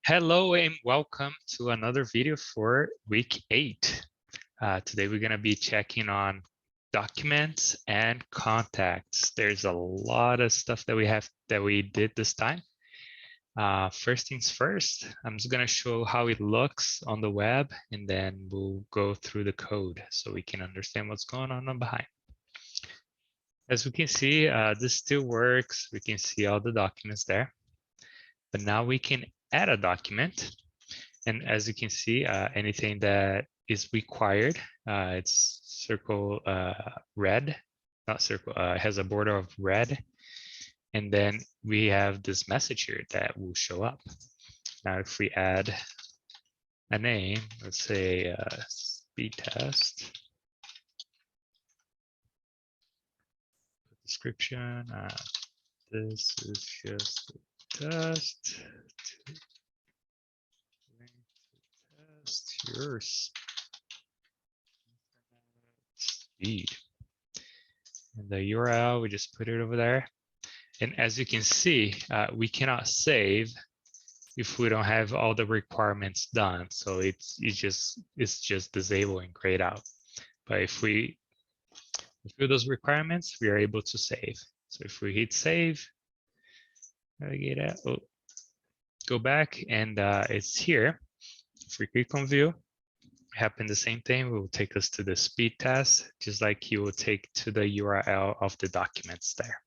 Hello and welcome to another video for week 8. Today we're going to be checking on documents and contacts. There's a lot of stuff that we did this time. First things first, I'm just going to show how it looks on the web, and then we'll go through the code so we can understand what's going on behind. As we can see, this still works. We can see all the documents there, but now we can add a document. And as you can see, anything that is required, it's circle red, not circle, it has a border of red. And then we have this message here that will show up. Now, if we add a name, let's say speed test, description, this is just a test. Your speed, and the URL, we just put it over there. And as you can see, we cannot save if we don't have all the requirements done. So it's just disable and grayed out. But if we fulfill those requirements, we are able to save. So if we hit save, go back, and it's here. If we click on view, happen the same thing. It will take us to the speed test, just like you will take to the URL of the documents there.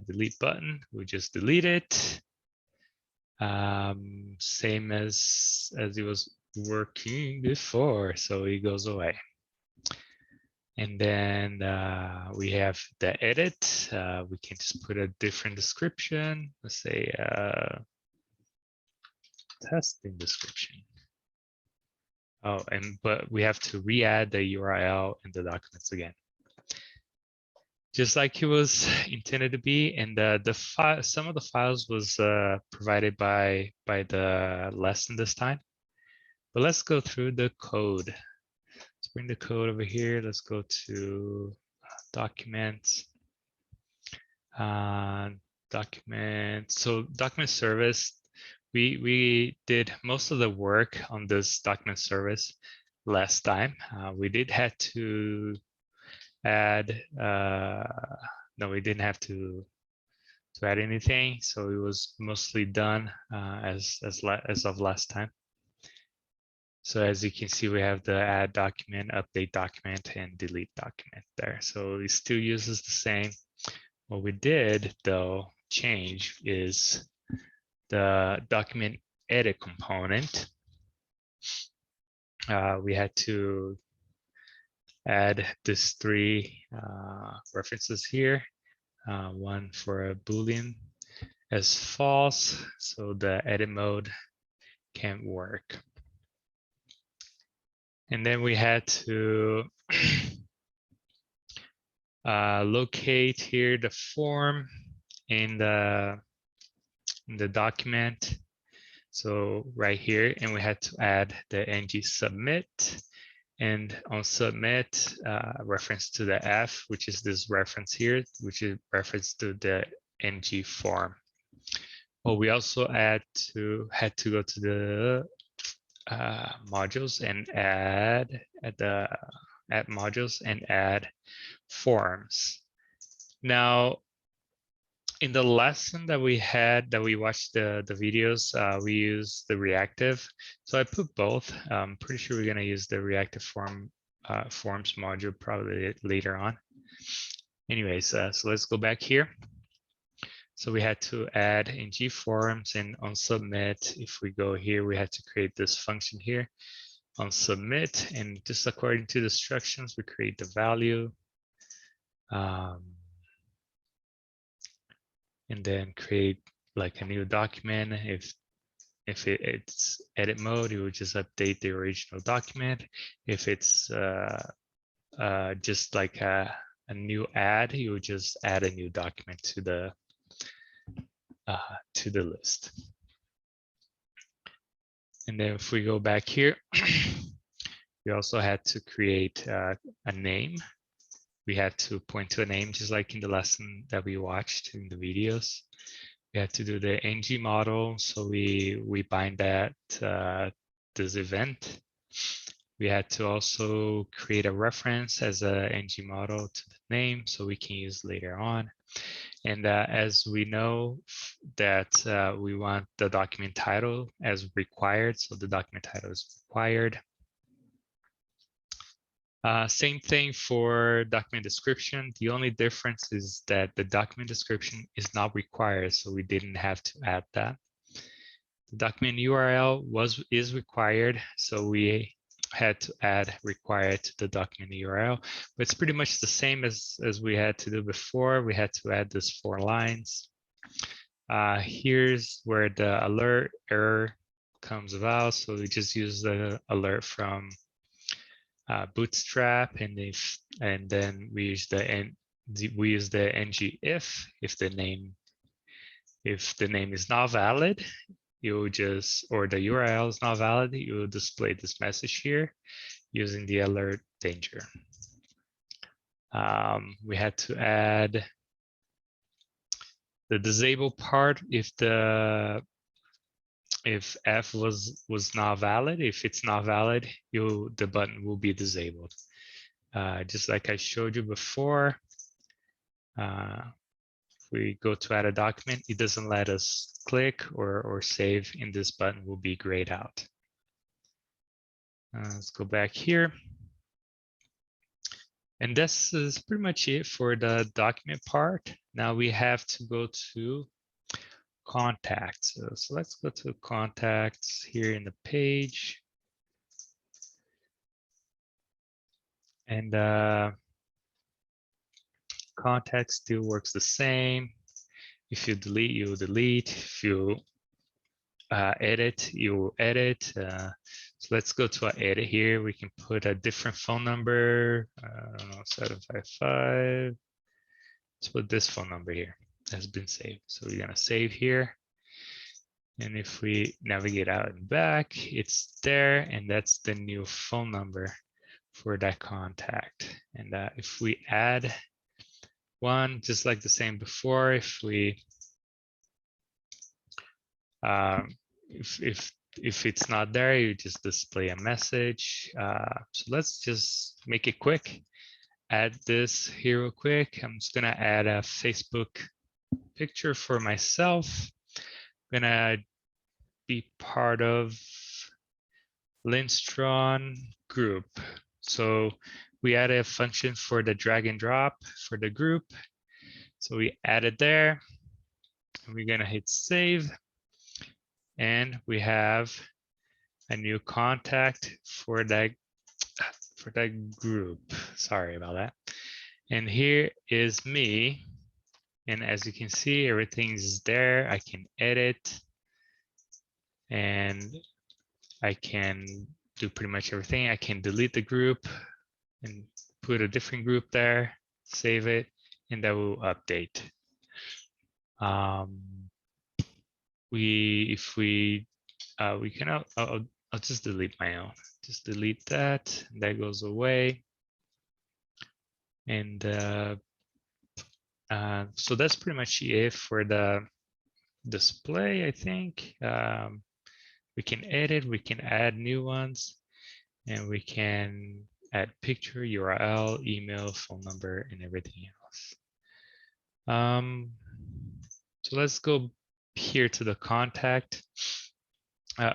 Delete button, we just delete it. Same as it was working before, so it goes away. And then we have the edit. We can just put a different description. Let's say testing description. Oh, but we have to re-add the URL in the documents again, just like it was intended to be. And the file, some of the files was provided by the lesson this time. But let's go through the code. Let's bring the code over here. Let's go to documents. Document. So document service. We did most of the work on this document service last time. We did have to add, no, we didn't have to add anything. So it was mostly done as of last time. So as you can see, we have the add document, update document, and delete document there. So it still uses the same. What we did though change is the document edit component. We had to add these 3 references here. One for a Boolean as false, so the edit mode can't work. And then we had to locate here the form in the document. So right here, and we had to add the ng submit, and on submit, reference to the F, which is this reference here, which is reference to the ng form. Well, we also had to go to the modules and add modules and add forms. Now, in the lesson that we watched the videos, we used the reactive. So I put both. I'm pretty sure we're going to use the reactive forms module probably later on. Anyways, so let's go back here. So we had to add ng forms, and on submit, if we go here, we had to create this function here on submit, and just according to the instructions, we create the value. And then create like a new document. If it's edit mode, you would just update the original document. If it's just like a new add, you would just add a new document to the list. And then if we go back here, we also had to create a name. We had to point to a name, just like in the lesson that we watched in the videos. We had to do the ng model, so we bind that this event. We had to also create a reference as a ng model to the name, so we can use later on. And as we know that we want the document title as required, so the document title is required. Same thing for document description. The only difference is that the document description is not required, so we didn't have to add that. The document URL is required, so we had to add required to the document URL, but it's pretty much the same as we had to do before. We had to add this 4 lines. Here's where the alert error comes about. So we just use the alert from Bootstrap, and then we use the ng if the name is not valid, you just, or the URL is not valid, you will display this message here using the alert danger. We had to add the disable part if F was not valid. If it's not valid, the button will be disabled. Just like I showed you before, if we go to add a document, it doesn't let us click or save, and this button will be grayed out. Let's go back here. And this is pretty much it for the document part. Now we have to go to contacts. So let's go to contacts here in the page. And contact still works the same. If you delete, you delete. If you edit, you edit. So let's go to our edit here. We can put a different phone number. I don't know, 755. Let's put this phone number here. Has been saved. So we're gonna save here. And if we navigate out and back, it's there, and that's the new phone number for that contact. And if we add one, just like the same before, if we if it's not there, you just display a message. So let's just make it quick. Add this here real quick. I'm just gonna add a Facebook picture for myself. I'm gonna be part of Linstron group. So we added a function for the drag and drop for the group. So we added there. And we're gonna hit save. And we have a new contact for that group. Sorry about that. And here is me. And as you can see, everything's there. I can edit, and I can do pretty much everything. I can delete the group and put a different group there, save it, and that will update. I'll just delete my own. Just delete that. That goes away. And so that's pretty much it for the display, I think. We can edit, we can add new ones, and we can add picture, URL, email, phone number, and everything else. So let's go here to the contact.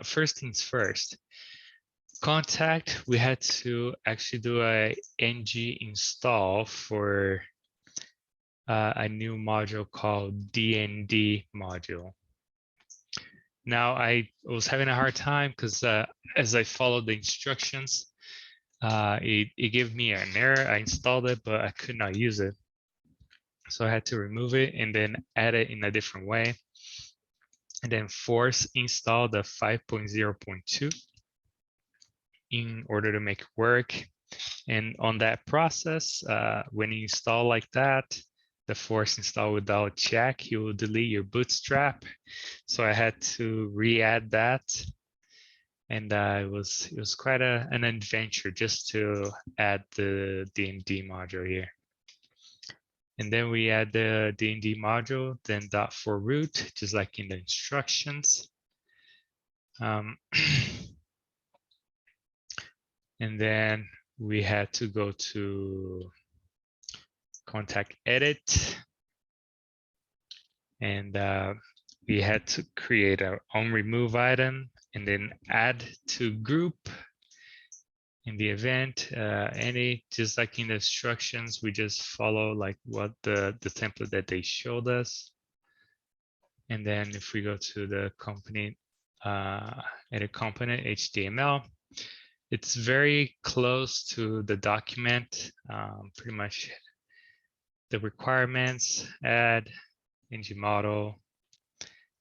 First things first. Contact, we had to actually do a ng install for a new module called DND module. Now I was having a hard time because as I followed the instructions, it gave me an error. I installed it, but I could not use it. So I had to remove it and then add it in a different way. And then force install the 5.0.2 in order to make it work. And on that process, when you install like that, the force install without check, you will delete your bootstrap. So I had to re-add that. And it was quite an adventure just to add the DND module here. And then we add the DND module, then .for root, just like in the instructions. And then we had to go to contact edit, and we had to create our own remove item and then add to group in the event. Just like in the instructions, we just follow like what the template that they showed us. And then if we go to the component, edit component HTML, it's very close to the document, pretty much the requirements, add, ng model.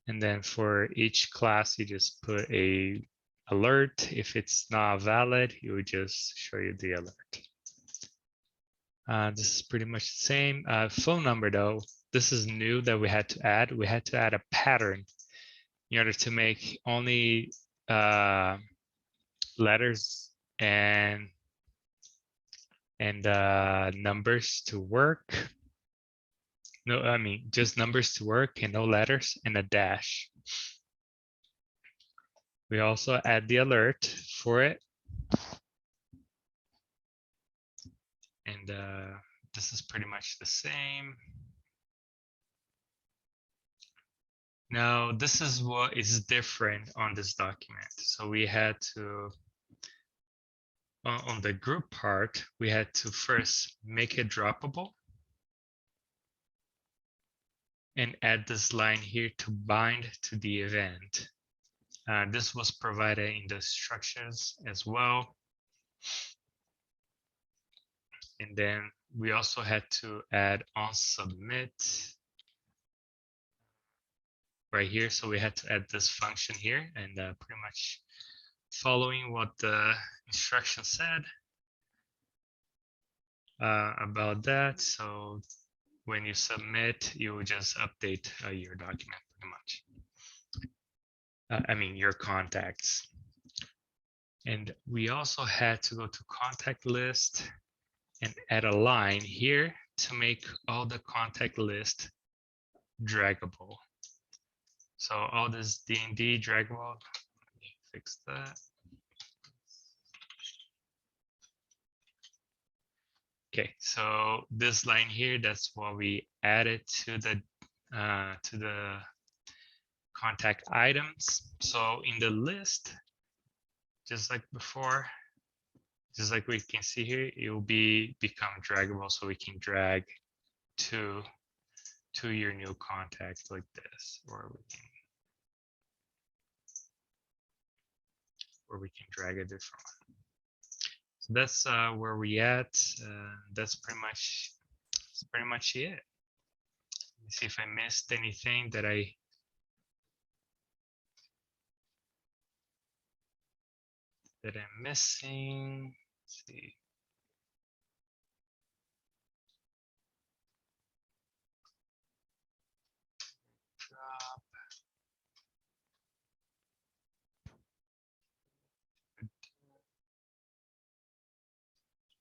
And then for each class, you just put a alert. If it's not valid, it will just show you the alert. This is pretty much the same. Phone number though, this is new that we had to add. We had to add a pattern in order to make only letters and numbers to work. No, I mean just numbers to work and no letters and a dash. We also add the alert for it. And this is pretty much the same. Now, this is what is different on this document. So we had to, on the group part, we had to first make it droppable and add this line here to bind to the event. This was provided in the instructions as well. And then we also had to add on submit right here. So we had to add this function here and pretty much following what the instruction said about that. So when you submit, you will just update your document pretty much. I mean, your contacts. And we also had to go to contact list and add a line here to make all the contact list draggable. So all this DND draggable, let me fix that. Okay, so this line here, that's what we added to the contact items. So in the list, just like before, just like we can see here, it will become draggable, so we can drag to your new contact like this, or we can drag a different one. So that's where we at. That's pretty much it. Let me see if I missed anything that I'm missing. Let's see. Drop.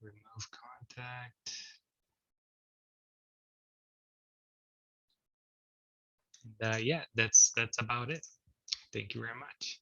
Remove contact. And yeah, that's about it. Thank you very much.